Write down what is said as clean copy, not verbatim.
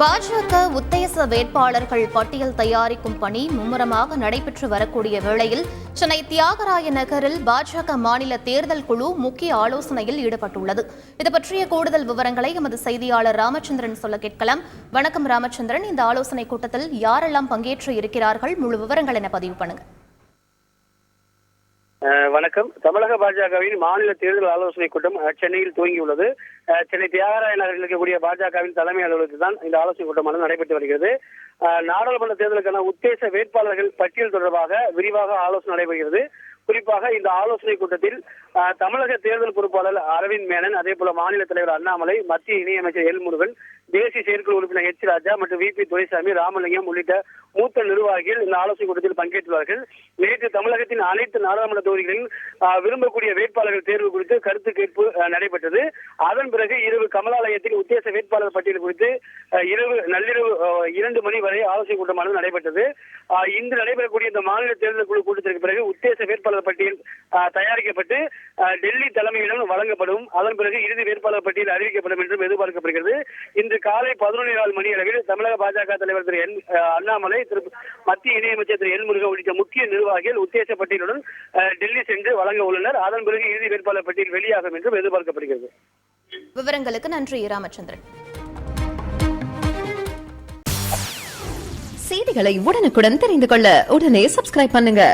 பாஜக உத்தேச வேட்பாளர்கள் பட்டியல் தயாரிக்கும் பணி மும்முரமாக நடைபெற்று வரக்கூடிய வேளையில் சென்னை தியாகராய நகரில் பாஜக மாநில தேர்தல் குழு முக்கிய ஆலோசனையில் ஈடுபட்டுள்ளது. இது பற்றிய கூடுதல் விவரங்களை எமது செய்தியாளர் ராமச்சந்திரன் சொல்ல கேட்கலாம். வணக்கம் ராமச்சந்திரன், இந்த ஆலோசனை கூட்டத்தில் யாரெல்லாம் பங்கேற்று இருக்கிறார்கள்? முழு விவரங்கள் என பதிவு பண்ணுங்க. வணக்கம். தமிழக பாஜகவின் மாநில தேர்தல் ஆலோசனை கூட்டம் சென்னையில் துவங்கியுள்ளது. சென்னை தியாகராய நகரில் இருக்கக்கூடிய பாஜகவின் தலைமை அலுவலகத்தில் தான் இந்த ஆலோசனை கூட்டமானது நடைபெற்று வருகிறது. நாடாளுமன்ற தேர்தலுக்கான உத்தேச வேட்பாளர்கள் பட்டியல் தொடர்பாக விரிவாக ஆலோசனை நடைபெறுகிறது. குறிப்பாக இந்த ஆலோசனை கூட்டத்தில் தமிழக தேர்தல் பொறுப்பாளர் அரவிந்த் மேனன், அதே போல மாநில தலைவர் அண்ணாமலை, மத்திய இணையமைச்சர் எல் முருகன், தேசிய செயற்குழு உறுப்பினர் எச் ராஜா மற்றும் வி பி துரைசாமி, ராமலிங்கம் உள்ளிட்ட மூத்த நிர்வாகிகள் இந்த ஆலோசனை கூட்டத்தில் பங்கேற்றுள்ளார்கள். நேற்று தமிழகத்தின் அனைத்து நாடாளுமன்ற தொகுதிகளில் விரும்பக்கூடிய வேட்பாளர்கள் தேர்வு குறித்து கருத்து கேட்பு நடைபெற்றது. அதன் பிறகு இரவு கமலாலயத்தில் உத்தேச வேட்பாளர் பட்டியல் குறித்து நள்ளிரவு 2 மணி வரை ஆலோசனை கூட்டமானது நடைபெற்றது. இன்று நடைபெறக்கூடிய இந்த மாநில தேர்தல் குழு கூட்டத்திற்கு பிறகு உத்தேச வேட்பாளர் பட்டியல் தயாரிக்கப்பட்டு டெல்லி தலைமையிடம் வழங்கப்படும். அதன் பிறகு இறுதி வேட்பாளர் பட்டியல் அறிவிக்கப்படும் என்றும் எதிர்பார்க்கப்படுகிறது. இன்று காலை 11:15 மணி அளவில் தமிழக பாஜக தலைவர் திரு அண்ணாமலை, மத்திய இணையமைச்சர் திரு எல் முருகன் உள்ளிட்ட முக்கிய நிர்வாகிகள் உத்தேச பட்டியலுடன் டெல்லி சென்று வழங்க உள்ளனர். அதன் பிறகு இறுதி வேட்பாளர் பட்டியல் வெளியாகும் என்றும் எதிர்பார்க்கப்படுகிறது. விவரங்களுக்கு நன்றி ராமச்சந்திரன். செய்திகளை உடனுக்குடன் தெரிந்து கொள்ள உடனே சப்ஸ்கிரைப் பண்ணுங்க.